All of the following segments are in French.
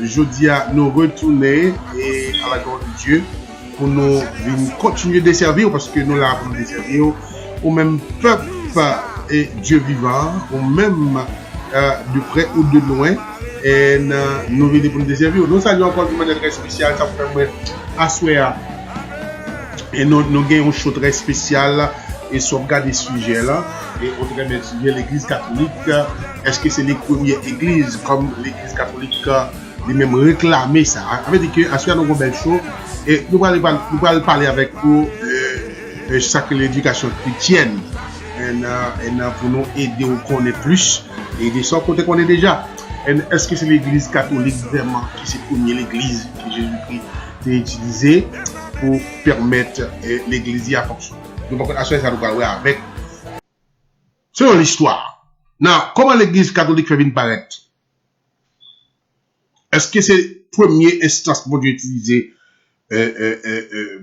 jeudi à nous retourner et à la gloire de Dieu pour nous continuer de servir parce que nous l'avons pour nous servir au même peuple et Dieu vivant, au même de près ou de loin. Et nous venons pour nous servir. Nous saluons encore de manière très spéciale, ça permet à souhait. Et nous avons un show très spécial et sauvegarder ce sujet là. Et on très bien sujet l'église catholique. Est-ce que c'est les premières églises comme l'église catholique qui même réclamer ça? Ça veut dire que à ce nous avons un bel show et nous allons parler avec vous de chaque l'éducation chrétienne et pour nous aider à connaître plus et de son côté qu'on est déjà. Est-ce que c'est l'église catholique vraiment qui c'est première l'église que Jésus-Christ a utilisée pour permettre l'église à fonctionner? Donc, à ce moment-là, ça nous parle avec. Selon l'histoire. Now, comment l'église catholique fait venir paraître? Est-ce que c'est la première instance pour Dieu utiliser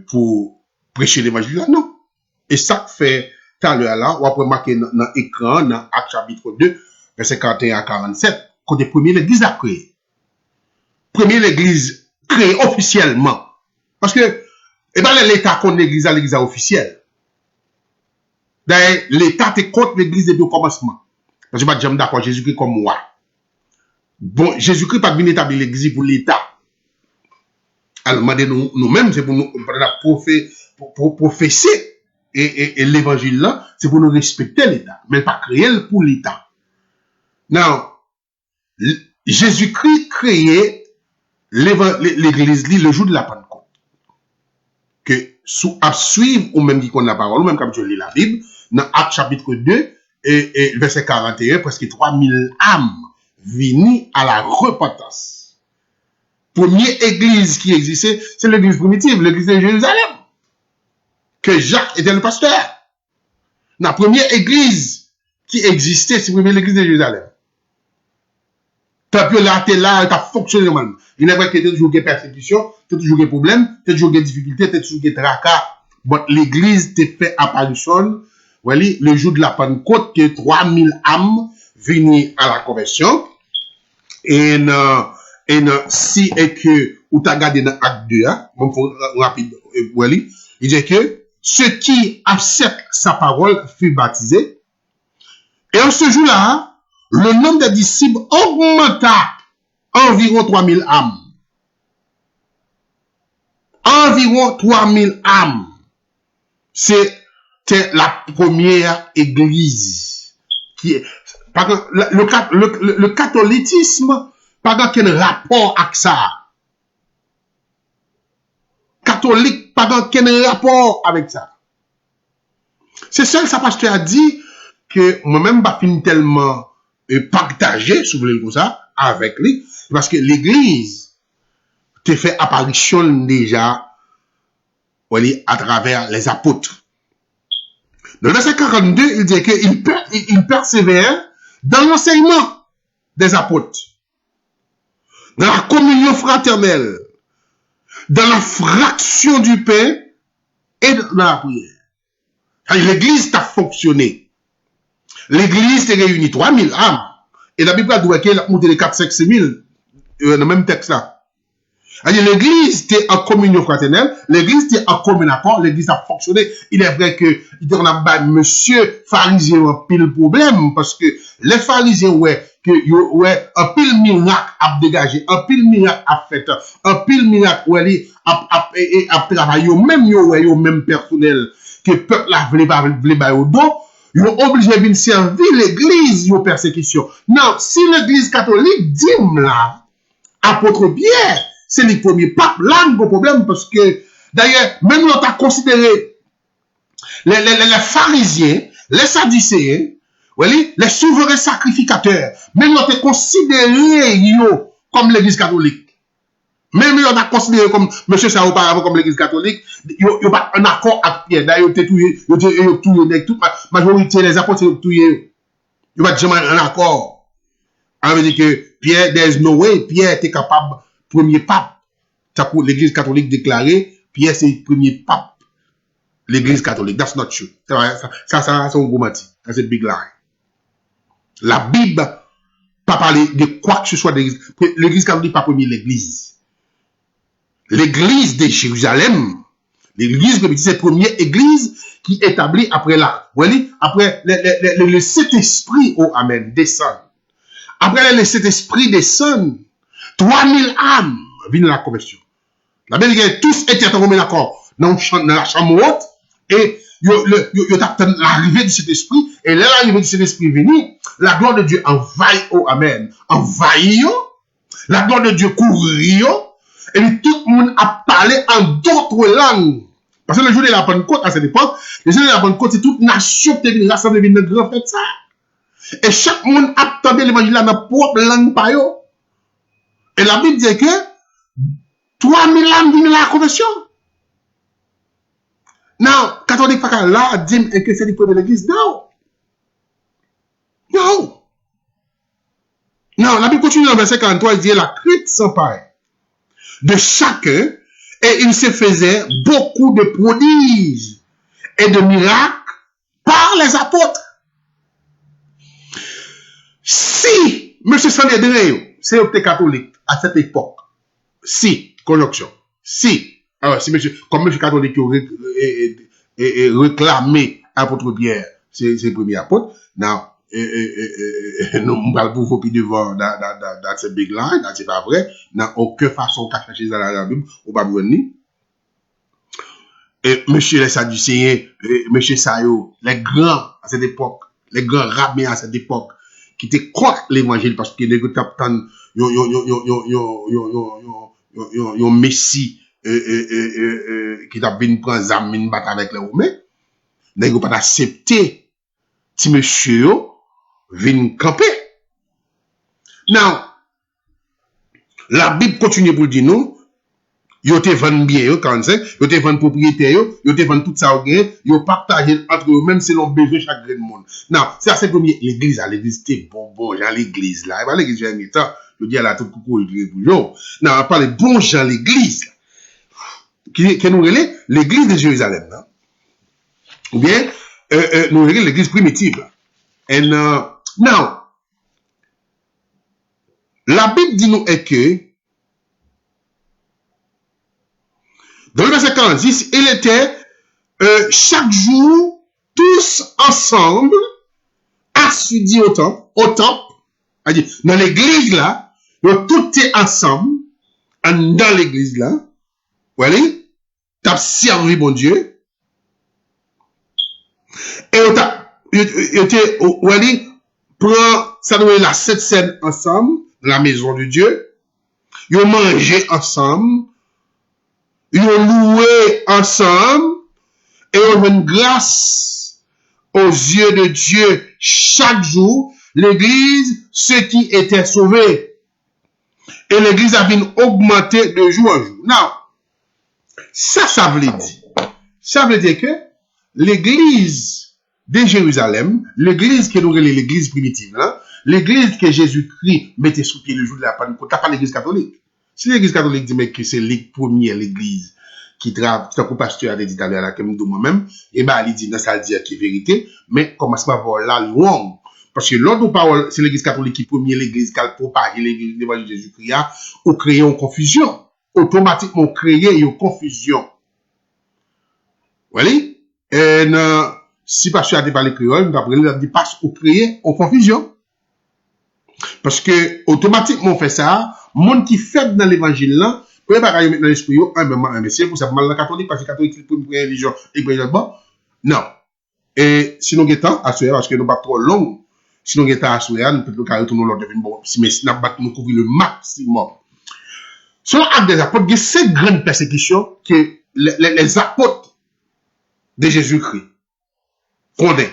pour prêcher l'évangile? Non. Et ça fait tout à l'heure là, on va remarquer dans l'écran, dans Actes chapitre 2, verset 41 à 47, quand la première église a créé. Première église créée officiellement. Parce que, eh ben, l'État contre l'église officielle. D'ailleurs, l'État est contre l'église depuis le commencement. Parce que je ne suis pas d'accord Jésus-Christ comme moi. Bon, Jésus-Christ n'a pas venu établir l'église pour l'État. Alors, nous-mêmes, c'est pour nous professer et l'évangile là, c'est pour nous respecter l'État, mais pas créer pour l'État. Now, Jésus-Christ créait l'église le jour de la Pentecôte. Que à suivre ou même qui connaît la parole, ou même comme je lis la Bible, dans Actes chapitre 2 et verset 41, presque 3000 âmes venues à la repentance. Première église qui existait, c'est l'église primitive, l'église de Jérusalem, que Jacques était le pasteur. La première église qui existait, c'est l'église de Jérusalem. Peuple là, t'es là, t'as fonctionné normalement. Il est vrai que t'as toujours des persécutions, t'as toujours des problèmes, t'as toujours des difficultés, t'as toujours des tracas. But l'église t'a fait apparition, voilà, le jour de la Pentecôte, que 3000 âmes venaient à la conversion. Et si et que, ou t'as gardé dans Acte 2, bon, faut rapide, voilà, il dit que ceux qui acceptent sa parole furent baptisés. Et en ce jour-là, le nombre de disciples augmenta environ 3000 âmes. Environ 3000 âmes. C'était la première église. Le catholicisme, pas quel rapport avec ça. Catholique, pas quel rapport avec ça. C'est seul, ça, pasteur a dit que moi-même, pas fini tellement partagé, si vous voulez comme ça, avec lui, parce que l'église te fait apparition déjà à travers les apôtres. Dans le verset 42, il dit qu'il persévère dans l'enseignement des apôtres, dans la communion fraternelle, dans la fraction du pain et dans la prière. L'église a fonctionné. L'église s'est réunie 3000 âmes. Et la Bible a dit qu'elle a monté les 4, 5, 6 000 dans le même texte là. L'église était en communion fraternelle, l'église était en commun accord, l'église a fonctionné. Il est vrai que on a bat monsieur pharisien un pile problème parce que les pharisiens un pile miracle a dégagé, un pile miracle a fait, un pile miracle a travaillé même personnel que peuple a voulu ba au dos. Ils sont obligés de venir servir l'église, ils persécution. Non, si l'église catholique dit là, apôtre Pierre, c'est le premier pape, là, il y a un problème parce que, d'ailleurs, même on a considéré les pharisiens, les sadducéens, les souverains sacrificateurs, même on a considéré comme l'église catholique. Même on a considéré comme, monsieur ça auparavant comme l'église catholique, il n'y a pas un accord avec Pierre. D'ailleurs, il y a toute majorité des apôtres, il n'y a pas jamais un accord. On veut dire que Pierre, there's no way, Pierre était capable, premier pape. Ça pour l'église catholique déclarée, Pierre c'est le premier pape. L'église catholique, that's not true. Ça c'est un gros menti. C'est big lie. La Bible pas parler de quoi que ce soit de l'église. L'église catholique pas premier l'église. L'église de Jérusalem, l'église de c'est la première église qui est établie après là. Vous voyez, après le Saint-Esprit, oh amen, descend. Après le Saint-Esprit descend, 3000 âmes viennent à la conversion. La Bible dit que tous étaient tombés d'accord dans la chambre haute et ils attendent l'arrivée du Saint-Esprit. Et là, l'arrivée du Saint-Esprit venue, la gloire de Dieu envahit, oh amen, envahit, la gloire de Dieu couvre, et puis tout le monde a parlé en d'autres langues. Parce que le jour de la Pentecôte, à cette époque, le jour de la Pentecôte, c'est toute nation qui est rassemblée dans une grande fête ça. Et chaque monde attendait l'évangile dans sa propre langue par eux. Et la Bible dit que 3000 âmes viennent à la conversion. Now, catholique pas là, dit que c'est le premier de l'église. Non. Non. Non, la Bible continue dans le verset 43, il dit la crainte s'emparait de chacun et il se faisait beaucoup de prodiges et de miracles par les apôtres. Si M. Sanhedrin, c'est un catholique à cette époque, si, conjonction, si, alors si monsieur, comme M. catholique est réclamé apôtre Pierre, c'est le premier apôtre, non, nous parlons pour vous devant dans ce big line, c'est pas vrai, dans aucune façon qu'a cherché dans la Bible, ou pas venir. Et monsieur les Sadducéens, monsieur Sayo, les grands à cette époque, les grands rabbins à cette époque, qui étaient contre l'évangile parce que les gens ont Messie qui t'a venu prendre zam une battre avec les Romains, les gens pas accepté si monsieur vient camper. Now, la Bible continue pour dire nous, yo te vend bien yo 45, yo te vend propriétaire yo te vend tout ça yo partager entre eux même selon besoin chaque grain de monde. Non, ça c'est premier l'église c'était bon Jean l'église là, pas l'église Jean temps, je dis à la tout coucou toujours. Non, on parle bon Jean l'église qui nous relève l'église de Jérusalem là. Ou bien nous relève l'église primitive. Et now la Bible dit nous est que dans le verset 46, il était chaque jour tous ensemble assidus au temple, dans l'église là, tout est ensemble, dans l'église là, voilà, t'as servi mon Dieu, et voilà, prend, ça doit être la cette scène ensemble, la maison de Dieu, ils ont mangé ensemble, ils ont loué ensemble et on rend grâce aux yeux de Dieu chaque jour. L'église, ceux qui étaient sauvés. Et l'église a bien augmenté de jour en jour. Non, ça veut dire. Ça veut dire que l'église de Jérusalem, l'église que nous appelons l'église primitive, là, l'église que Jésus-Christ mettait sous pied le jour de la Pentecôte, t'as pas l'église catholique. Si l'église catholique dit que c'est la première l'église qui travaille, c'est un pasteur a dit tout à l'heure là, comme moi-même, et ben, il dit, dans ça, dire qui est vérité, mais commence pas à voir là, loin. Parce que l'autre parole, c'est l'église catholique qui est première l'église qui a propagé l'évangile de Jésus-Christ, ou créé une confusion. Automatiquement, créé une confusion. Vous voyez? Et, si pasteur a dit par les créoles, d'après lui, il dit pas ou créer une confusion. Parce que, automatiquement, on fait ça, monde qui fait dans l'évangile là, pour pas mettre dans l'esprit, mais c'est pour ça, mal la catholique, parce que catholique, c'est pour une religion, et puis, bon, non. Et, sinon, il temps, à parce que nous pas trop long, sinon, il temps à nous peut-être le retourner l'ordre de bon, si, mais, nous couvrir le maximum. Selon Actes des Apôtres, il y a 5 grandes persécutions que les apôtres de Jésus-Christ condamnent.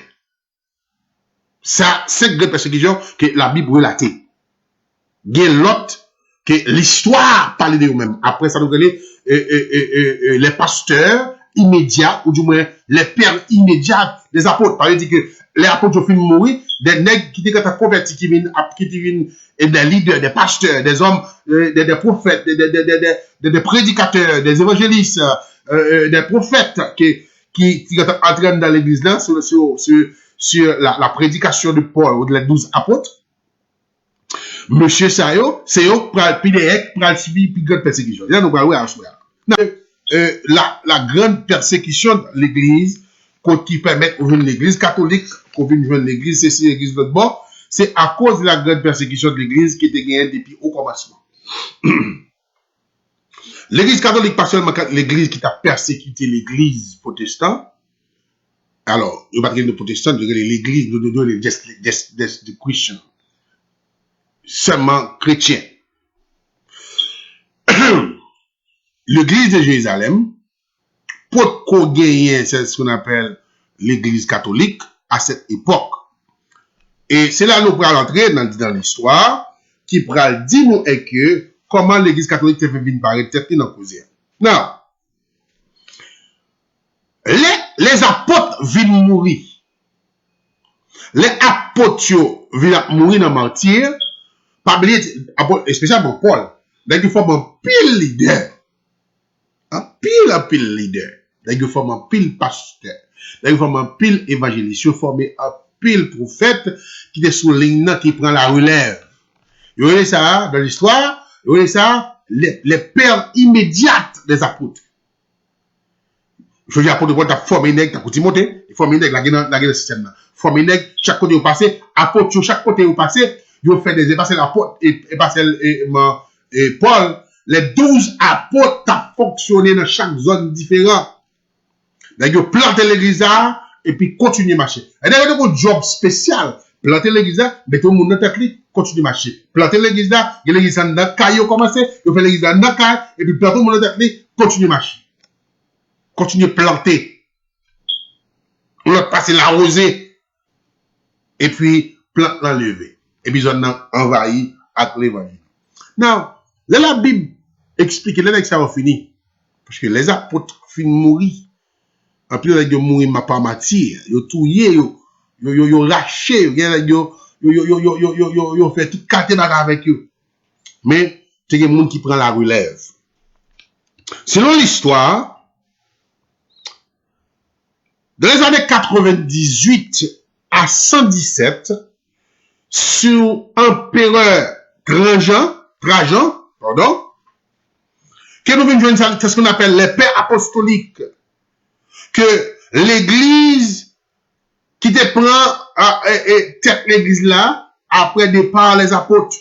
Ça, 5 grandes persécutions que la Bible relate. Il y a l'autre que l'histoire parle de eux-mêmes. Après, ça nous relève les pasteurs immédiats, ou du moins les pères immédiats des apôtres. Par exemple, que les apôtres ont fini de mourir, des nègres qui étaient convertis, qui viennent, des leaders, des pasteurs, des hommes, des prophètes, des prédicateurs, des évangélistes, des prophètes qui entraînent dans l'église là sur la prédication de Paul ou de les 12 apôtres. Monsieur Sayo, c'est eux qui pral subir plus grande persécution. Là, nous parlons à Assoya. La grande persécution de l'église, qui permet de l'église catholique, qu'on vienne joindre l'église, c'est l'église de l'autre bord, c'est à cause de la grande persécution de l'église qui était gagnée depuis au commencement. L'église catholique, pas seulement l'église qui a persécuté l'église protestante. Alors, il n'y a pas de protestants, l'église de Christian. Seulement chrétien. L'église de Jérusalem, pour qu'on gagne, c'est ce qu'on appelle l'église catholique à cette époque. Et c'est là nous pourrons entrer dans l'histoire qui pourra dire nous est que comment l'église catholique te fait venir paraître dans le causier. Non. Les apôtres viennent mourir. Les apôtres viennent mourir dans le martyr. Pas oublier, spécialement Paul. Donc, il faut un pile leader. Un pile leader. Donc, il faut un pile pasteur. Donc, il faut un pile évangéliste. Il faut un pile prophète qui est sous ligne, qui prend la relève. Vous voyez ça dans l'histoire? Vous voyez ça? Les pères immédiates des apôtres. Je veux dire, apôtre de Paul, t'as formé nègre, t'as continué monter, formé nègre, la guerre système. Formé nègre, chaque côté au passé, apôtre, chaque côté au passé, ils ont fait des épassés l'apôtre et Paul, les 12 apôtres ont fonctionné dans chaque zone différente. Ils ont planté l'église là, et puis continuer à marcher. Et d'ailleurs, ils ont un job spécial. Planter l'église là, mettez le monde dans ta clé, continuer à marcher. Planter l'église là, l'église là, dans caillou commencé, ils ont fait l'église là, dans caillou, et puis planter le monde dans ta clé, continuer à marcher. Continuer à planter. On a passé la rosée. Et puis, plante l'enlever. Et puis, on a envahi avec l'évangile. Non, là, la Bible explique, là, que ça va finir. Parce que les apôtres finissent mourir. En plus, ils ont mouru par matière. Ils ont touillé, ils ont lâché, ils ont fait tout quartier avec eux. Mais, c'est des gens qui prennent la relève. Selon l'histoire, dans les années 98 à 117, sur empereur Trajan, que nous venons de c'est ce qu'on appelle les pères apostoliques, que l'église qui te prend tête l'église là, après départ les apôtres.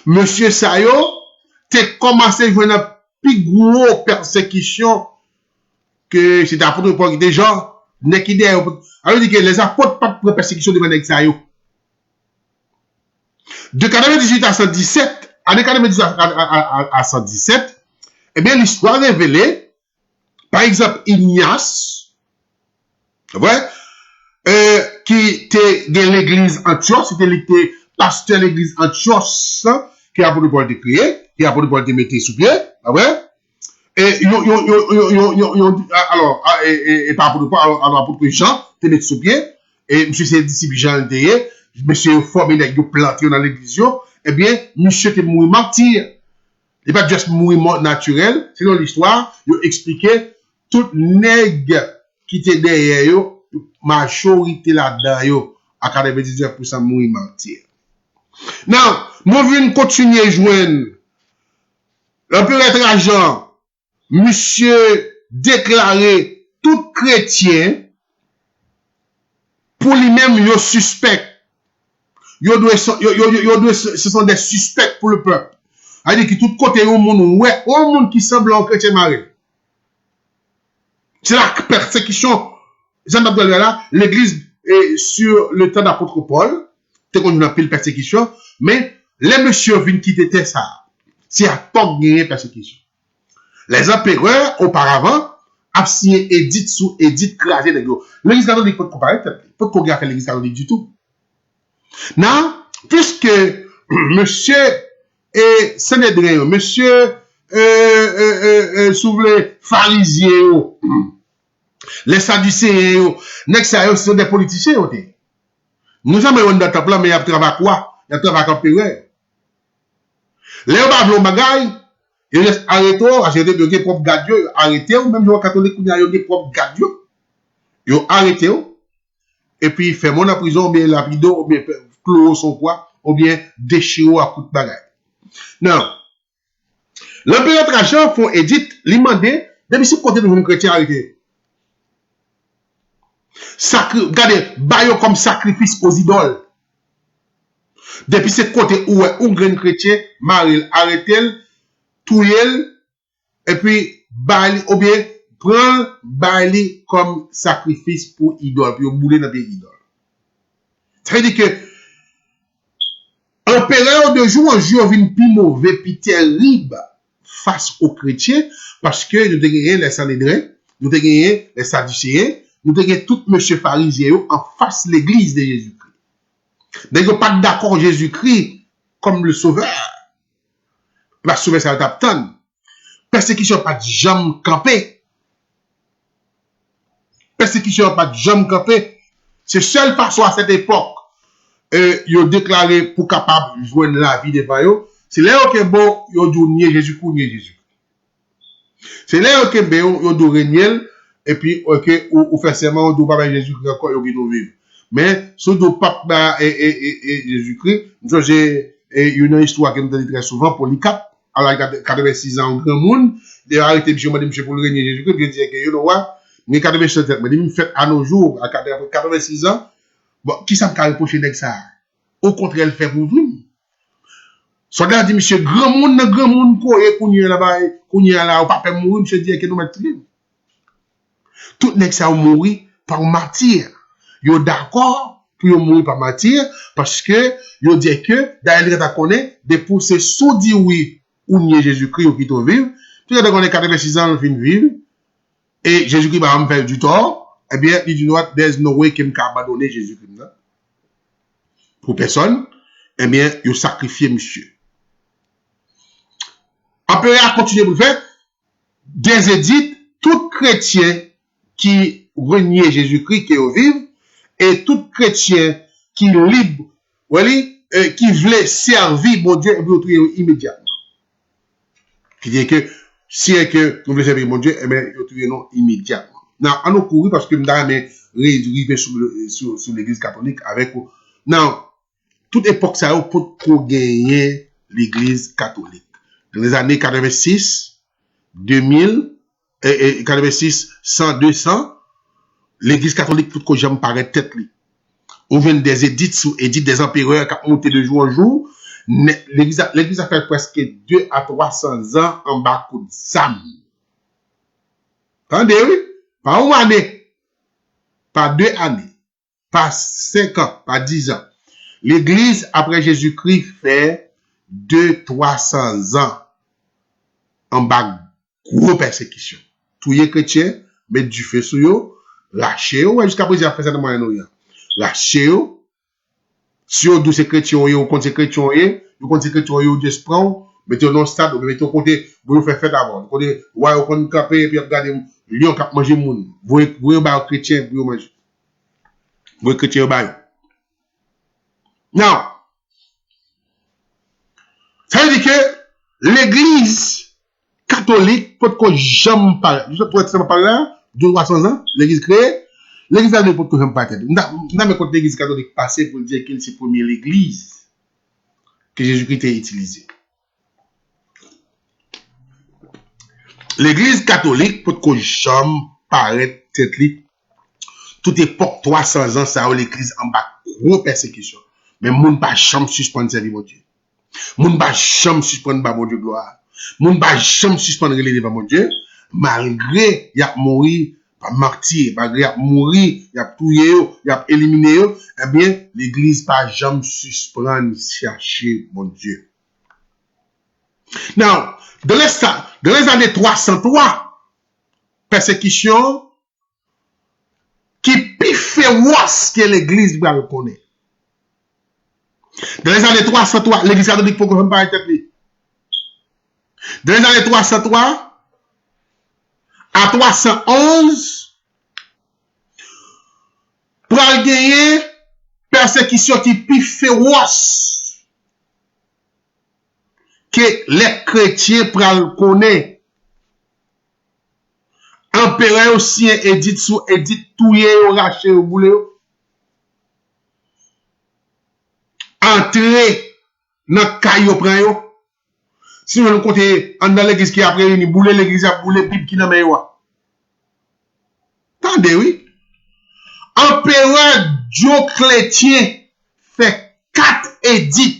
Monsieur Sayo, t'es commencé à jouer une plus grosse persécution que c'était apôtre Paul qui était genre, n'est qui alors dit que les apôtres pas de persécution de Mme Sayo. De 98 à 117, année 98 à 117, eh bien, l'histoire révélée, par exemple, Ignace, ouais, qui était dans l'église Antioche, c'était le pasteur de l'église Antioche, qui a apôtre Paul de créer, qui a apôtre Paul de mettre sous pied, ouais. Et alors, et par rapport à l'apôtre Jean, te mettre sous pied, et monsieur c'est disciple Jean Théé, monsieur formé avec des plantés dans l'église, eh bien, monsieur te mourir martyr. Il n'est pas juste mourir naturel, selon l'histoire, il expliquait tout nègre qui était derrière yo, majorité là-dedans, à 99% mourir martyr. Non, moi, je viens continuer à joindre l'empereur Trajan. Monsieur déclaré tout chrétien pour lui-même yo suspect. Ce sont des suspects pour le peuple. C'est-à-dire que tout côté au monde qui semble un chrétien marié. C'est la persécution. L'église sur le temps d'apôtre Paul, t'es qu'on a pile persécution, mais les messieurs viennent quitter ça. C'est à pas gagner persécution. Les empereurs, auparavant, ont signé édit sous édit crasé de gros. L'église catholique peut comparer, peut qu'on faire l'église catholique du tout. Non, puisque monsieur et Sénédrin, monsieur sous les pharisiens, les sadducéens, ce sont des politiciens. Nous sommes dans le temps mais il y a travail quoi? Il y a travail empereur. Les gens qui bagaille, ils restent arrêtés, acheter de propre gadio, arrêtés, ou même les catholiques qui ont des propres gadio, ils ont arrêté, et puis ils font mon en prison, bien lapido, bien clos son quoi, ou bien déchiré à coup de bagaille. Non. L'empereur Trajan font édite, lui demander, depuis ce côté de nous chrétiens arrêté. Regardez, baillons comme sacrifice aux idoles. Depuis ce côté où un grand chrétien, Maril arrêté, touye, et puis, bail, ou bien, prend bail comme sacrifice pour idole, puis bouler dans des idoles. Ça veut dire que, empereur de jour en jour vient plus mauvais, puis terrible face aux chrétiens, parce que nous avons gagné les Sanhédrins, nous avons gagné les Sadducéens, nous avons gagné tout monsieur pharisien en face de l'église de Jésus-Christ. Donc, ils pas d'accord Jésus-Christ comme le sauveur. La sauver ça va t'attendre. Persécution pas de jambe campée. Persécution pas de jambe campée. C'est seule façon à cette époque, ils ont déclaré pour capable de joindre la vie des païens. C'est là que bon, ils ont dit nier Jésus-Christ, nier Jésus. C'est là que bon, ils ont dit régner, et puis, ok, ou faire seulement, on doit pas Jésus-Christ encore, ils ont vivre. Mais, ce doit pas Jésus-Christ, j'ai une histoire que nous dit très souvent, Polycarpe, à la 86 ans, grand monde, il a arrêté, monsieur, pour le régner Jésus-Christ, puis il dit que, you know what, mais 87 ans, mais il fait à nos jours, à 86 ans, bon, qui ça me reproché avec ça? Au contraire, elle fait pour vous. Soldat dit, monsieur, grand monde, quoi, et qu'on y est là-bas, qu'on y est là, ou pas mourir, monsieur dit que nous mettons. Tout n'est que ça mourir par martyr. Yo d'accord pour mourir par martyr, parce que, yo dit que, d'ailleurs, tu connais, de pousser sous dit oui, ou nier Jésus-Christ, ou qui te vivre, tout le monde est 86 ans, fin de vivre, et Jésus-Christ va me faire du tort, eh bien, il dit, there's no way qu'il m'a abandonné Jésus-Christ, là. Pour personne, eh bien, il sacrifié monsieur. Après, à continuer pour le faire, des édits, tout chrétien qui renie Jésus-Christ, qui est vivre, et tout chrétien qui est libre, qui voulait servir mon Dieu, et puis immédiatement. Qui dit que, si que nous voulons servir mon Dieu, eh bien, il nous immédiatement. Non, on nous courir parce que nous avons réduit sur l'église catholique avec, non, toute époque, ça a pour gagner l'église catholique. Dans les années 86, 2000, 86, 100, 200, l'église catholique, tout que j'aime paraît tête li. On vient des édits sous édits des empereurs qui ont monté de jour en jour. L'église a fait presque 2 à 300 ans en bas de Sam. Attendez, oui? Pas une année, pas 2 années, pas 5 ans, pas 10 ans. L'église, après Jésus-Christ, fait 200-300 ans en bas de gros persécution. Tous les chrétiens mettent du feu sur eux, lâchez eux, jusqu'à présent, fait ça de Moyen-Orient. Lâchez eux, si vous ces chrétiens, vous comptez ces chrétiens, vous comptez ces chrétiens, vous desprend, mettez au stade, vous mettez au côté, vous faites fête avant. Vous côté, ouais, vous comptez camper, et puis regardez, lion cap manger moun. Vous bah chrétien, vous manger. Vous chrétien, bah. Non. Ça veut dire que l'église catholique, peut qu'on jamais parle, pour être par là, 200-300 ans, l'église créée, l'église catholique peut qu'on jamais parle. N'a mais quand l'église catholique passée pour dire qu'elle c'est la première l'église que Jésus-Christ a utilisée. L'église catholique peut qu'on jamais paraître tête li. Toute époque, 300 ans, ça a l'église en bas, gros persécution. Mais moun pas jamais suspendre servir mon Dieu. Moun pas jamais suspendre ba mon Dieu gloire. Moun pas jamais suspendre relé devant mon Dieu, malgré y a mouri par martyr, malgré y a mouri, y a touyer, y a éliminé, eh bien, l'église pas jamais suspendre chercher mon Dieu. Now, dans les années 303, persécution qui plus féroce que l'église va reconnaître. Dans les années 303, l'église catholique faut qu'on pas être pris. Dans les années 303 à 311, pour gagner persécution qui plus féroce que les chrétiens pour connaître. Empereur aussi édite sous édite touyer au raché au boulet. entrer dans caillou prend yo. Si on côté en dans l'église qui a réuni bouler l'église a bouler Bible qui dans main yo. Attendez oui. Empereur Dioclétien fait 4 édits.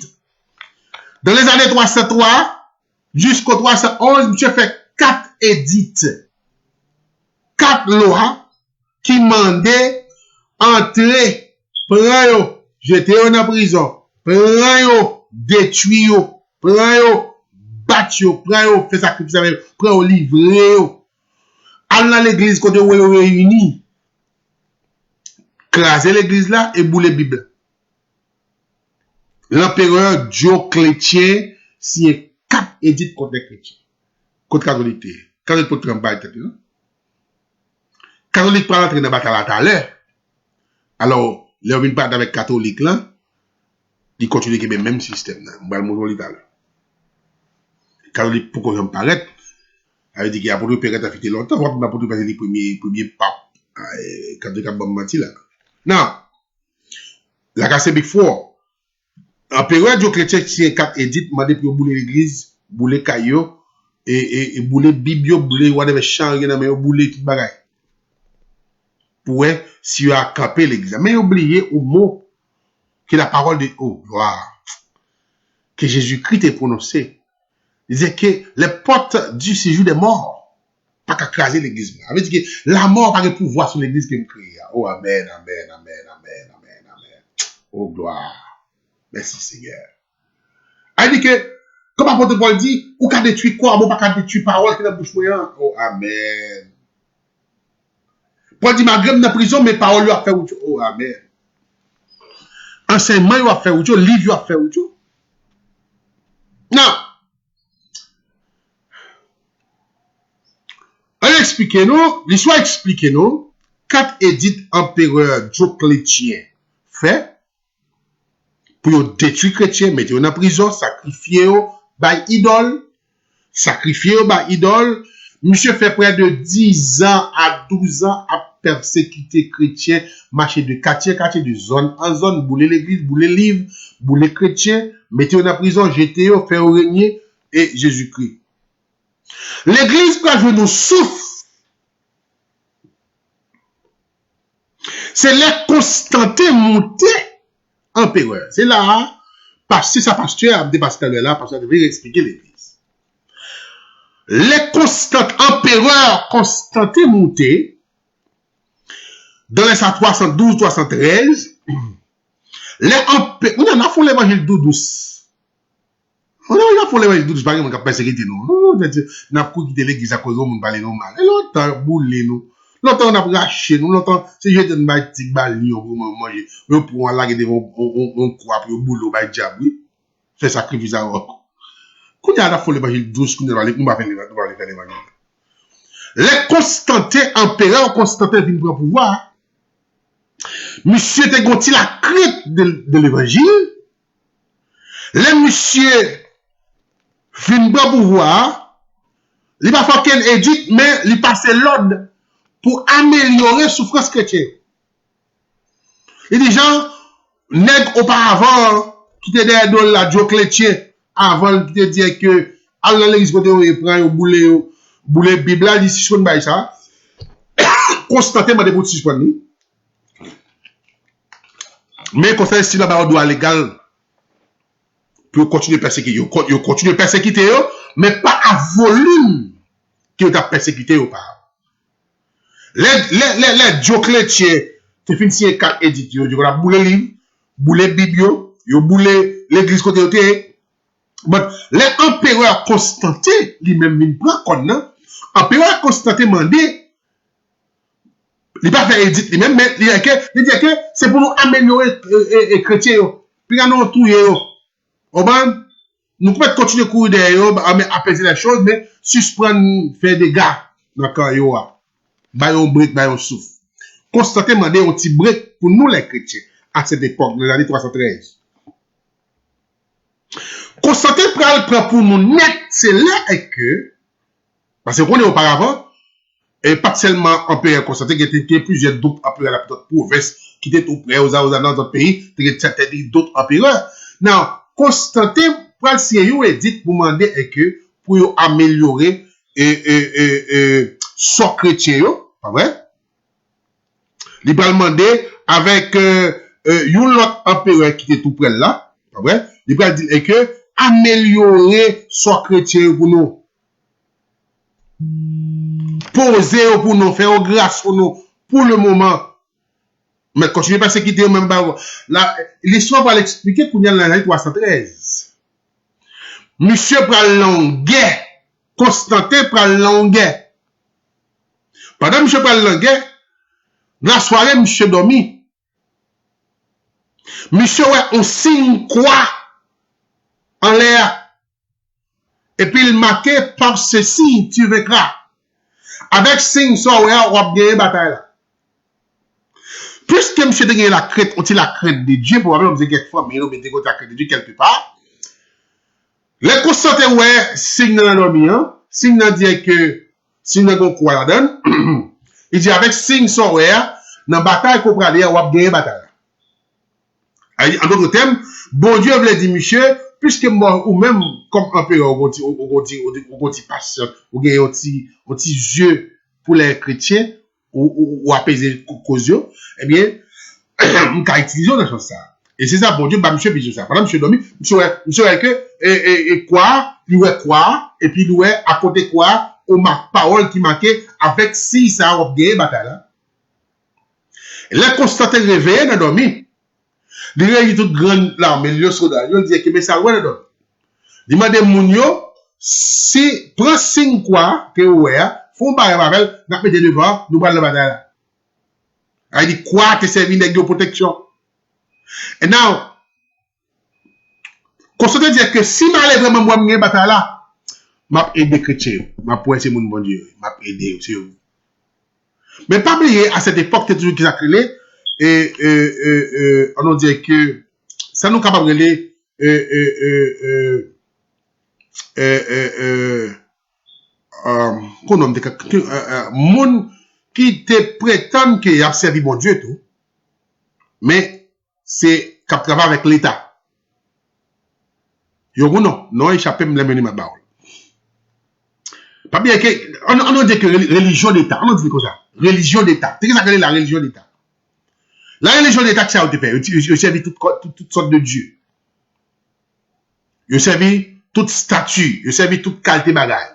Dans les années 303 jusqu'au 311, monsieur fait 4 édits. 4 lois qui mandaient entrer, prendre yo, jeter yo dans prison, prendre yo, détruire yo, prendre yo, battre yo, prendre yo, faire sacrifice avec yo, prendre yo, livrer yo. Aller dans l'église quand yo réunis, craser l'église là et bouler Bible. L'empereur Dioclétien signe 4 édits contre les chrétiens, contre la catholique. Catholique pour trembler tête, non? Catholique pas rentrer dans la bataille à l'heure. Alors, les hommes pas avec catholique là, ils continuent avec le même système. On va le montrer tout à l'heure. Catholique pour qu'on paraît, avait dit qu'il y a pour le père qui a fait longtemps, on va pour le passer les premiers papes, catholique a bon menti là. Non. La casse big four. Empereur Dioclétien qui 4 édits, demandé pour bouler l'église, bouler caillou, et bouler Bible, bouler whatever champ, bouler tout bagaille. Pour si vous avez campé l'église. Mais oubliez au mot que la parole de que Jésus-Christ est prononcé. Il disait que les portes du séjour des morts, pas qu'à craser l'église. Il veut dire que la mort n'a pas de pouvoir sur l'église qui me crie. Oh, amen, amen, amen, amen, amen, amen. Oh, gloire. Merci Seigneur. Il dit que, comme l'apôtre Paul dit, ou qu'à détruire quoi, ou pas qu'à détruire parole qui est dans la bouche moyenne. Oh, amen. Paul dit, malgré dans la prison, mes paroles lui a fait où tu. Oh, amen. Enseignement lui a fait où tu, livre lui a fait où tu. Non. On explique nous, l'histoire explique nous, 4 édits empereur Dioclétien fait pour détruire chrétiens, mettre en prison, sacrifier par idole, Monsieur fait près de 10 ans à 12 ans à persécuter chrétiens, marcher de quartier, de zone en zone, bouler l'église, bouler livre, bouler chrétiens, mettre en prison, jeter faire régner et Jésus-Christ. L'église peut jouer nos souffles. C'est les Constantin monté empereur. C'est là, parce que ça pasteur a dépassé là, parce que ça devait expliquer l'église. Les empereurs Constantin monté, dans les 312-313, les empereurs, on a fait l'évangile douce. On a fait l'évangile douce, par exemple, on a persécuté nous. On a quitté l'église à cause de nous parler normal. Et longtemps, boulé nous. Longtemps, on a raché nous. Longtemps, c'est jeté une petite balle, pour manger. Pour aller devant, on croit, pour boulot, bah, diable, fait sacrifice à eux. Quand il y a fait l'évangile douce, on va faire l'évangile. Les Constantins, empereurs Constantin viennent prendre pouvoir. Monsieur te gonti la crête de l'évangile. Les monsieur viennent prendre pouvoir. Il va faire qu'un édit, mais il passe l'ordre pour améliorer la souffrance chrétienne. Et des gens, nègres auparavant, qui étaient derrière la Dioclétien, avant qui te dire que, à l'église, quand on prend, bouler Bible, il dit, si je ne ça, Constantin m'a déposé si je mais quand ça, si la barre doit légal, pour continuer à persécuter, il continue à persécuter, mais pas à volume que tu as persécuté ou pas. Les Dioclétiens, tu finis si 4 édits, tu vas bouler livre, bouler Bible, tu bouler l'église côté côté. Mais les empereurs Constantin, lui-même, il prend comme non. Empereur Constantin mandé, il pas fait édit lui-même, mais il dit que c'est pour nous améliorer les chrétiens. Puis nous tout nous pouvons continuer à courir derrière, apaiser les choses, mais suspendre, faire des gars dans le corps. Bayon brique, bayon souffle. Constantin mandé un petit brique pour nous les chrétiens à cette époque, dans les années 313. Constantin prend pour nous net, c'est là que, parce qu'on est auparavant, et pas seulement empereur Constantin, qui était plusieurs d'autres empereurs à la petite province, qui étaient tout près aux dans d'autres pays, qui étaient d'autres empereurs. Non, Constantin, pour le CIO, dit pour demander que pour améliorer son chrétien, pas vrai? Il va demander avec l'autre empereur qui était tout près là, pas vrai? Il va dire que améliorer son chrétien pour nous. Poser pour nous, faire grâce pour nous, pour le moment. Mais continuez pas à se quitter même pas. L'histoire va l'expliquer pour nous dans l'année 313. Monsieur pral l'anguet. Constantin pral l'anguet. Pendant monsieur pral l'anguet, dans la soirée, monsieur dormi. Monsieur, ouais, on signe quoi en l'air. Et puis il marqué par ceci, tu vaincras. Avec signe ça, ouais, on va gagner bataille là. Puisque monsieur de gagner la crête, on tire la crête de Dieu, pour avoir quelquefois, mais on met la crête de Dieu quelque part. Les Constantin, ouais, signe dans l'homme, hein. Signe dans dit que, signe dans quoi la donne. Il dit avec signe ça, ouais, dans la bataille qu'on prend, on va gagner bataille. En d'autres termes, bon Dieu veut dire, monsieur, puisque moi, ou même, comme empereur, on dit pasteur, ou gagne un petit jeu pour les chrétiens, ou apaiser cause, eh bien, on peut utiliser dans chose ça. Et c'est ça, bon Dieu, bah, monsieur, puis ça. Pendant monsieur dormi, monsieur, que, et quoi, et puis, lui, à côté quoi, au parole qui marquait, avec si ça a gagné bataille là. Et là, Constantin réveillé dans dormi. Il y a toute grande larme, il y a soldat. Il dit que mais ça ouais dedans. Il m'a dit Mounio, si prend signe quoi que ouais, font pas avec, n'a mettre devant, nous parlons de bataille là. Il dit quoi te servi de protection. Et now, Constantin dit que si m'allait vraiment moi gagner bataille là, m'a aider chrétien, m'a pour c'est mon bon Dieu, m'a aider aussi. Mais pas oublier à cette époque c'est toujours qui s'appelait et on dit que ça nous capable de qu'on nomme monde qui te prétend qu'il a servi bon Dieu tout, mais c'est cap travail avec l'État. Yo non échappé me mener ma parole. Pas bien que on dit que religion d'État, on dit comme ça, religion d'État. C'est ça que la religion d'État. La religion d'État que ça a été fait, il servi toutes sortes de dieux. Il servi toute statue, il servi toute qualité bagaille.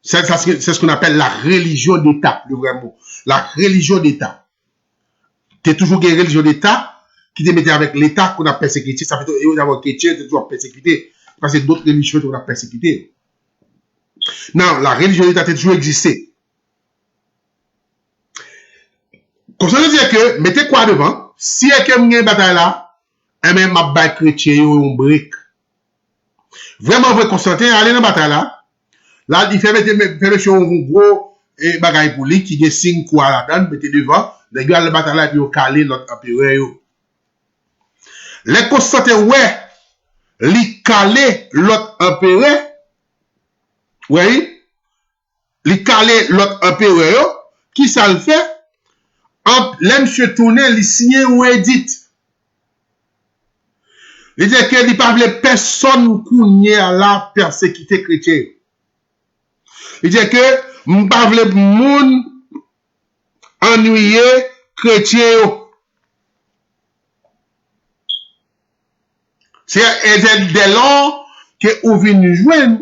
C'est ce qu'on appelle la religion d'État, le vrai mot. La religion d'État. Tu es toujours une religion d'État qui te mettait avec l'État qu'on a persécuté. Ça fait que chrétien, tu es toujours persécuté. Parce que d'autres religions qu'on a persécuté. Non, la religion d'État a toujours existé. Comme ça veut dire que, mettez quoi devant? Si il y a une bataille là, et même ma bataille chrétien ou un brique. Vraiment, vrai Constantin, aller dans la bataille là. Là, il fait mettre un gros bagaille pour lui, qui est signe quoi là-dedans, mettez devant, les gars, la bataille là, et puis au calé notre empereur. Les Constantin, ouais, li calé l'autre empereur, oui, li calé l'autre empereur, qui ça le fait? L'aime se tourner, il signe ou édit. Il dit que il pas de personne qui à la persécuté chrétien. Il dit que m'pas de moun ennuyé chrétien. C'est dès lors que ou vinn joindre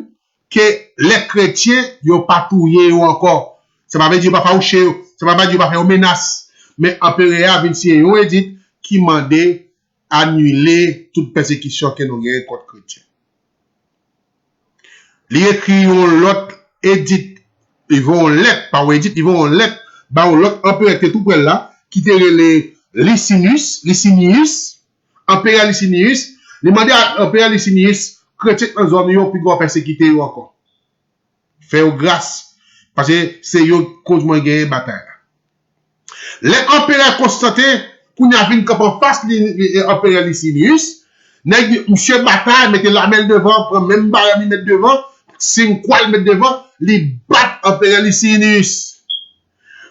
que les chrétiens yo pas touyer ou encore. Ça va dire pas faucher, ça va dire pas faire menace. Mais empereur vient signer un édit qui mandait annuler toute persécution que nous avons contre chrétiens. Ils écrivent l'autre édit, ils vont lettre, par édit, ils vont lettre, bah l'autre empereur qui est tout près là, qui était les Licinius, empereur Licinius, il demandait à empereur Licinius, chrétien dans zone yo puis go persécuter encore. Faire grâce parce que c'est yo cause moi gagner bataille. Les empereurs Constantin, qu'on a vu en face l'empereur Licinius, monsieur bataille, mettez la main devant, prend même barre mettre devant, signe quoi le mettre devant, les bat empereur Licinius.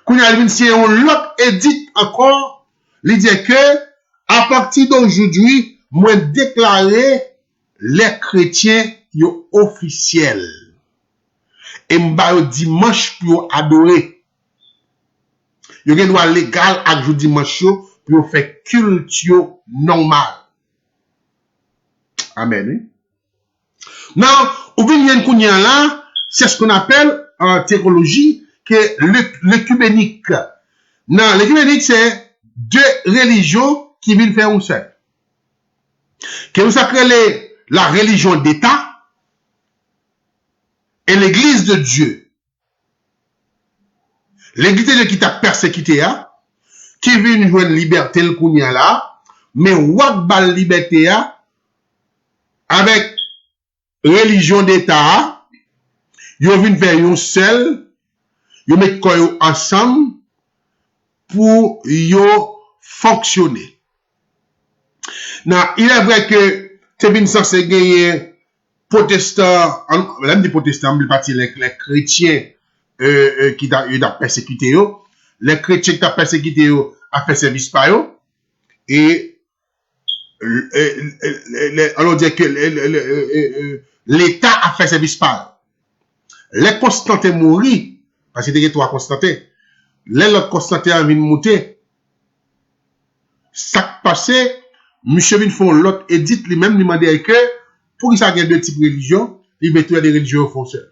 Qu'on a vu si on l'autre édite encore, il dit que, à partir d'aujourd'hui, moi déclarer les chrétiens yo officiels. Et m'ba yo dimanche pour adorer. Yo gen droit légal ak jou dimanche yo pour faire culte normal. Amen. Oui? Non, ou bien yen kounya là, c'est ce qu'on appelle en théologie que l'œcuménique. Non, l'œcuménique c'est deux religions qui viennent faire un seul. Que nous appelons la religion d'État et l'église de Dieu. L'église de Dieu qui t'a persécuté, qui vient jouer une liberté le kounya là, mais wak bal liberté avec religion d'État, yo vinn faire yon seul, yo met koy ensemble pour yo fonctionner. Non, il est vrai que c'est bien censé gagner protestants, même des protestants, mais parti les chrétiens qui t'a persécuté yo, les chrétiens qui t'a persécuté yo a fait service par yo et alors dire que l'État a fait service par eux. Les Constantin mourir parce que il y a trois Constantin. Les autres Constantin viennent monter. Ça qui passé, monsieur vient font l'autre édite lui-même demander que pour qu'il y ait deux types de religions, il met des religions fonceurs.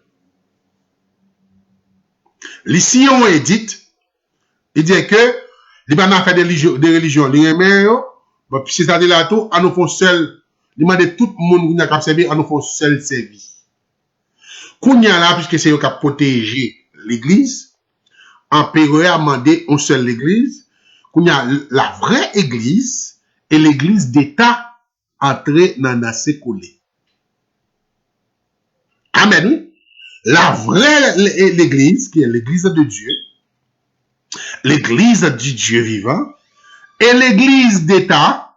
Ici on édite, il dit que les banans fait des religions, les remet puis c'est-à-dire là tout, à nous font seul, il demande tout le monde qui n'a qu'à servir, à nous font seul servir. Kounya là, puisque c'est eux qui a protégé l'église, empereur a demandé une seule église, Kounya la vraie église et l'église d'État entrée dans la sécoulée. Amen. La vraie l'église, qui est l'église de Dieu, l'église du Dieu vivant, et l'église d'État,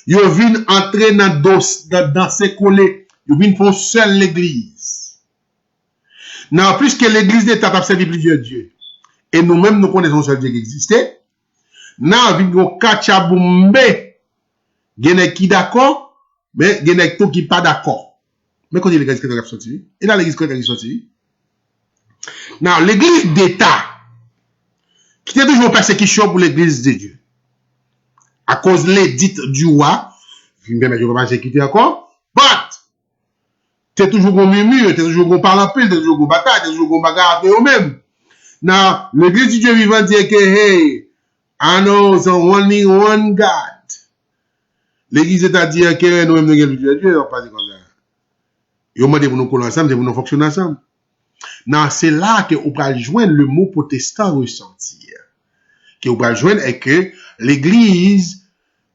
yo vin entrer dans ces collés, yo vin font seule l'église. Non, puisque l'église d'État a servi plusieurs dieux, et nous-mêmes nous connaissons seul Dieu qui existait, non, vin go kachaboumbe, gene qui d'accord, mais gene tout qui pas d'accord. Mais quand il l'église qui est sorti, et là l'église qui est sorti. Non, l'église d'État, qui était toujours persécution pour l'église de Dieu. À cause de l'édite du roi, je ne vais pas persécuter encore, but, t'es toujours au murmure, t'es toujours au parle en pile, t'es toujours au bataille, t'es toujours au bagarre avec eux-mêmes. Now, l'église du Dieu vivant dit que, hey, I know there's only one God. L'église est à dire que nous-mêmes nous avons Dieu, Dieu, on pas dit comme ça. Ils ont demandé pour nous coller ensemble, c'est pour nous fonctionner ensemble. Non, c'est là que vous pouvez joindre le mot protestant ressentir. Que vous pouvez joindre et que l'église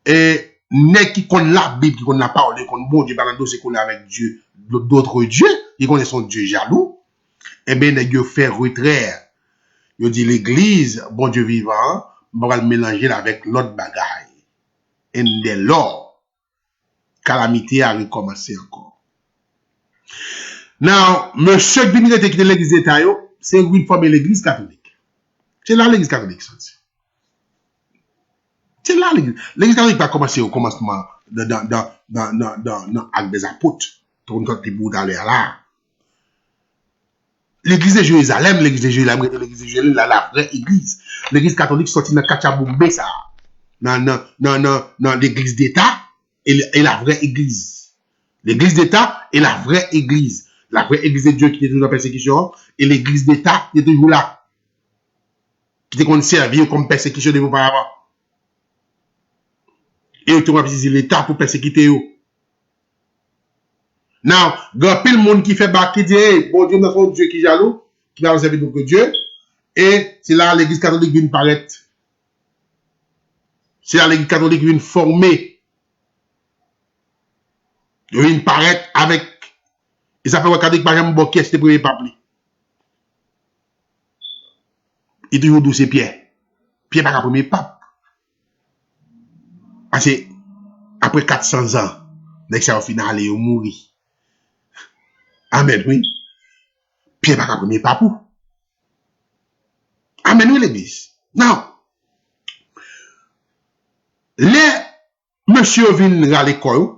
n'est qui connaît la Bible, qui connaît la parole, qui connaît bon Dieu, par exemple, c'est qu'on est avec Dieu, d'autres dieux, qui connaissent son Dieu jaloux, et bien, ils fait retrait. Ils dit l'église, bon Dieu vivant, on va le mélanger avec l'autre bagaille. Et dès lors, calamité a recommencé encore. Now, monsieur qui a quitté l'église d'État, c'est une forme de l'église catholique. C'est là l'église catholique, c'est là l'église. L'église catholique va commencer au commencement dans l'acte des apôtres. Pour nous, les bouts d'aller là. L'église de Jérusalem, l'église de Jérusalem, la vraie église. L'église catholique sortit dans Kachaboumbe, ça. Dans l'église d'État et la vraie église. L'église d'État et la vraie église. La vraie église de Dieu qui est toujours en persécution et l'église d'État qui est toujours là. Qui est servi comme persécution de vos auparavant. Et tu vas utiliser l'État pour persécuter eux. Now, il y a plein de monde qui fait bac, qui dit, hey, bon Dieu, notre Dieu qui est jaloux, qui va servir d'autres dieux. Et c'est là l'église catholique vient paraître. C'est là l'église catholique vient former. Il vient paraître avec. Et ça fait que catholique, par exemple, bon, qui est le premier pape? Il toujours douce Pierre. Pierre n'est pas le premier pape. Parce que, après 400 ans, l'excès au final, il mourit. Amen, oui. Pierre n'est pas le premier pape. Amen, oui, l'église. Non. Les monsieur vient à l'école,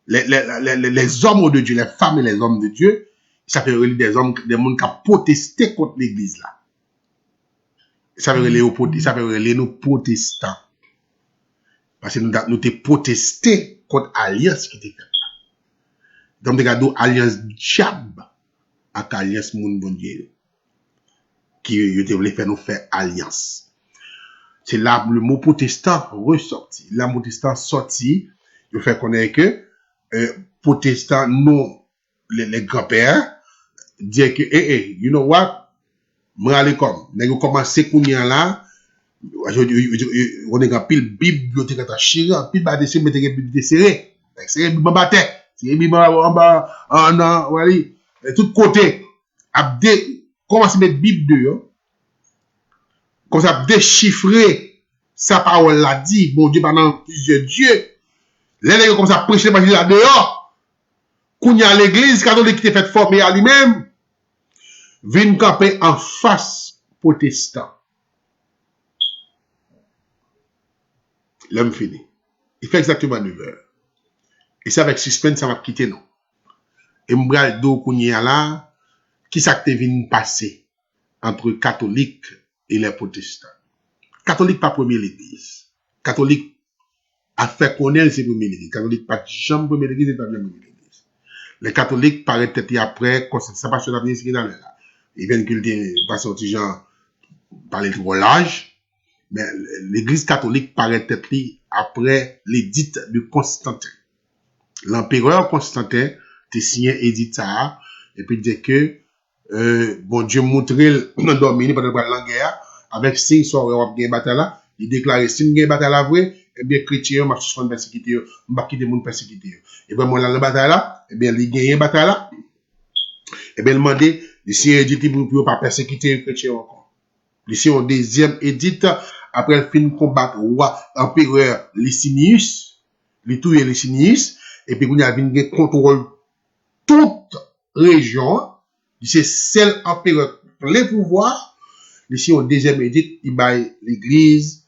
les hommes de Dieu, les femmes et les hommes de Dieu, ça fait des hommes, des gens qui ont protesté contre l'église là. Ça fait nous protestants. Parce que nous avons protesté contre l'alliance qui était faite là. Donc, regardons alliance diable avec alliance moun bon Dieu. Qui voulait faire nous faire alliance. C'est là le mot protestant ressorti. Le mot protestant sorti, il fait connaître que protestant, non, les grands-pères, dire que, you know what, m'rale comme, nous commencé kounya là, on est en pile Bible, bibliothèque à chira, pile bas dessus, mettez Bible desserré, c'est Bible batté, c'est Bible en bas, en voilà, tout côté, commence à mettre Bible dehors, comme ça, déchiffrer sa parole l'a dit, bon Dieu, pendant plusieurs dieux, les gens comme ça prêcher l'évangile là dehors, qu'on y a l'église catholique qui était faite former à lui-même, vient camper en face protestant. L'homme fini. Il fait exactement 9 heures. Et c'est avec suspense, ça va quitter nous. Et m'bral do qu'on y a là, qui ça te vient passer entre catholiques et les protestants. Catholique pas premier l'église. Catholique a fait connaître ses premiers l'église. Catholique pas jamais premier l'église et pas jamais l'église. Les catholiques paraissent peut-être après, ça passe sur la vie, ce qui est dans là. Ils viennent qu'ils pas sortir genre, parler de volage. Mais l'église catholique paraît peut-être après l'édit de Constantin. L'empereur Constantin te signé édit ça, et puis dit que, bon Dieu montrait le dominer pendant la guerre, avec 5 soirs, il y a une bataille là, il déclarait, si il y a une bataille là, vrai, eh bien, chrétien, m'a suspendre persécuté, m'a quitté moun persécuté. Et bien, moi, la bataille là, eh bien, il gagne une bataille là, eh bien, il demandait, si il dit pour pas persécuter les chrétiens encore. Ici, on deuxième édit, après le film combattre roi, empereur Licinius, il touye Licinius, et puis, il a venu contrôle toute région, c'est seul empereur plein pouvoir. Ici, au deuxième édit, il baille l'église,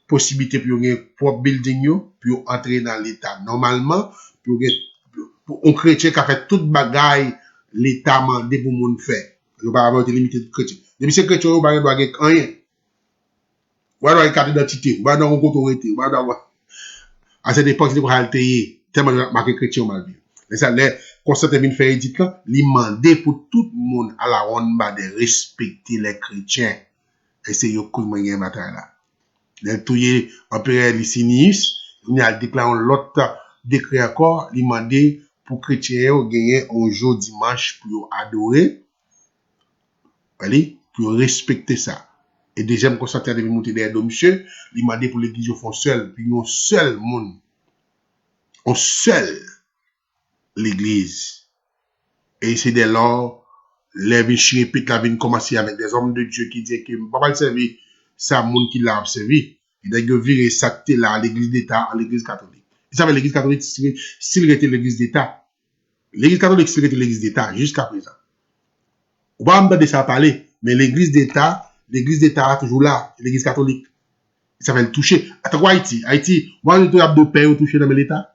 possibilité pour un propre building, pour entrer dans l'état normalement, pour un chrétien qui a fait toute bagaille, l'état mandé pour moun faire. Il va avoir été limité de chrétien. Depuis ces chrétiens, il va avoir rien. Il va avoir une carte d'identité, il va avoir une autorité, il va avoir. À cette époque, il va avoir tellement marqué chrétien mal vu. Mais ça, les Constantin vient faire édit là, il mandé pour tout le monde à la ronde de respecter les chrétiens. Et c'est yo coup de bataille là. Les touye empereur Licinius, il a déclaré l'autre décret encore, il mandé pour chrétiens gagner un jour dimanche pour adorer. Allez, pour respecter ça. Et deuxième Constantin devait monter derrière monsieur, il mandé pour l'église au fond seul, puis un seul monde. Un seul l'église. Et c'est dès lors, les vies répètent la vie commencer avec des hommes de Dieu qui disent que pas mal servir ça monde qui l'a observé. Et d'ailleurs virer ça là à l'église d'État, à l'église catholique. Vous savez l'église catholique s'il était l'église d'État. L'église catholique s'il était l'église d'État jusqu'à présent. On va me de ça parler, mais l'église d'État est toujours là, l'église catholique. Ça va le toucher. Attends, Haïti, moi je trouve de pays touché dans l'État.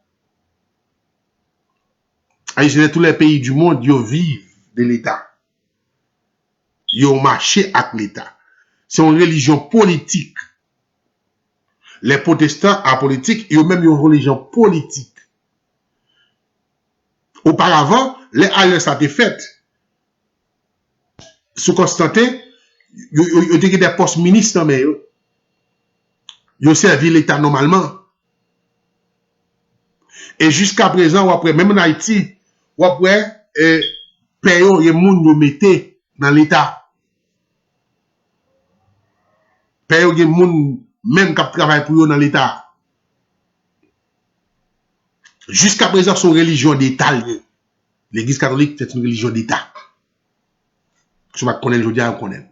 Tous les pays du monde, ils vivent de l'État. Ils ont marché avec l'État. C'est une religion politique. Les protestants en politique, ils ont même une religion politique. Auparavant, les alliances ont été faites. Sous Constantin, ils ont des postes ministres, mais ils ont servi l'État normalement. Et jusqu'à présent, après, même en Haïti, après, pays, il y a des gens qui mettent dans l'État. Pays, il y a des gens même qui travaillent pour eux dans l'État. Jusqu'à présent, c'est une religion d'État. L'Église catholique, c'est une religion d'État. Je vais connaître aujourd'hui, on connaît.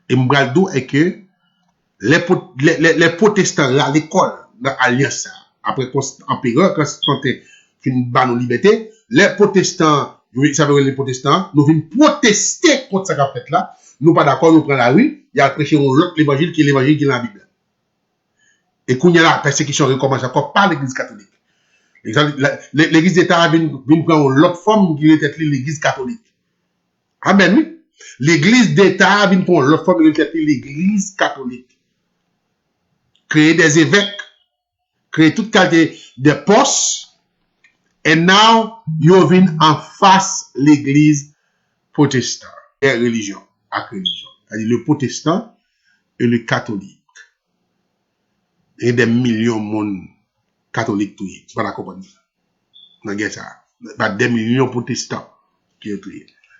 Et Mbraldo est que les protestants à l'école, dans l'Alliance, après l'empereur, quand c'était une banne aux libertés, les protestants, vous savez, les protestants, nous venons protester contre ce qu'a fait là. Nous pas d'accord, nous prenons la rue, il y a prêché l'autre l'évangile qui est l'évangile qui est dans la Bible. Et qu'on y a la persécution recommence encore par l'église catholique. L'église d'État vient prendre l'autre forme qui était l'église catholique. Amen, oui. L'église d'État vient prendre l'autre forme qui était l'église catholique. Créer des évêques, créer toute qualité de postes, et now, you viennent en face l'église protestante. Et religion, avec religion. C'est-à-dire le protestant et le catholique. Il y a des millions de monde catholiques tout. C'est pas la compagnie. Vous avez ça. Pas des millions de protestants qui ont tout.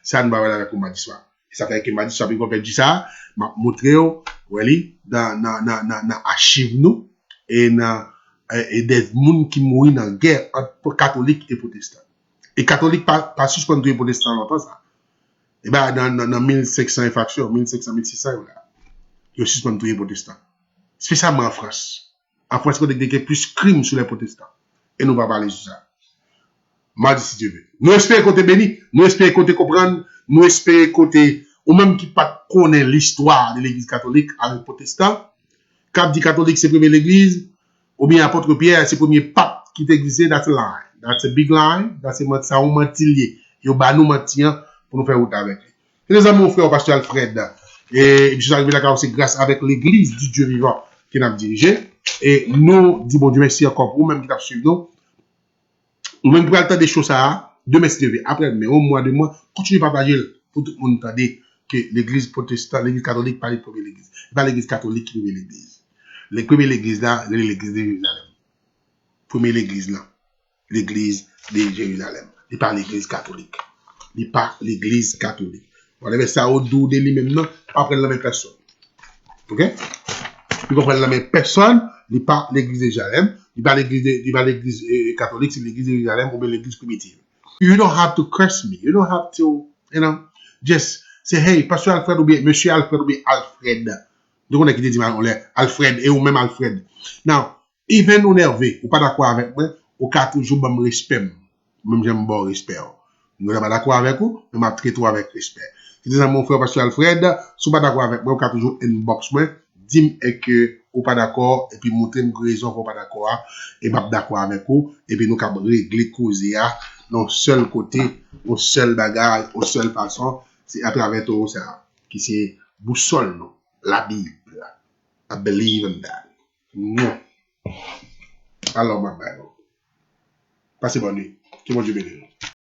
Ça ne va pas avec le magistrat. Ça fait que le magistrat, puis qu'on fait ça, m'a montré, dans l'archive nous, et des gens qui mourent dans la guerre entre catholiques et protestants. Et catholiques pas suspendre les protestants longtemps ça. Et ben dans 1500 infractions, 1500, 1600 là. Ils suspendent les protestants. Spécialement en France. En France, il y a plus de crimes sur les protestants. Et nous ne va pas parler de ça. Mardi si Dieu veut. Nous espérons côté béni, nous espérons côté comprendre, nous espérons côté, ou même qui pas connaît l'histoire de l'église catholique avec les protestants. Cap dit catholique, c'est première l'église, ou bien apôtre Pierre, c'est premier pape qui t'existait, that's a line. That's a big line, that's a ça on mentir. Yo ba nous mentir pour nous faire route avec lui. Et les amis, mon frère, pasteur Alfred, et je suis arrivé là c'est grâce avec l'église du Dieu vivant qui nous a dirigé. Et nous, dis bon Dieu merci encore pour vous-même qui t'a suivi nous. Ou même pour le temps des choses ça, demain c'est levé. Après, mais au mois de mois, continuez à partager pour tout le monde entendre que l'église protestante, l'église catholique parle de première l'église. C'est pas l'église catholique qui est l'église. La première l'église là, c'est l'église de Jérusalem. Première l'église là, l'église de Jérusalem. Il pas l'église catholique. Il pas l'église catholique. On avait ça au dos de lui-même, non, pas prendre la même personne. Ok? Vous comprenez la même personne, il n'est pas l'église de Jérusalem, il n'est pas l'église catholique, c'est l'église de Jérusalem ou bien l'église primitive. You don't have to curse me. You don't have to, just say, hey, Pasteur Alfred ou bien Monsieur Alfred ou bien Alfred. Donc on a qui dit Alfred et ou même Alfred. Now, even ou nerveux, ou pas d'accord avec moi, ou cas toujours bon respect. Même j'aime bon respect. Nous sommes pas d'accord avec vous, mais je traite avec respect. Si vous mon frère Pasteur Alfred, si vous pas d'accord avec moi, ou cas toujours inbox moi, dis-moi que ou pas d'accord, et puis montrer une raison pour pas d'accord, et pas d'accord avec vous, et puis nous avons réglé causer dans seul côté, au seul bagage, au seul façon, c'est à travers tout ça, qui c'est boussole, non, la Bible. I believe in that. Non. Alors, ma belle. Passez bonne nuit. Que mon Dieu bénisse.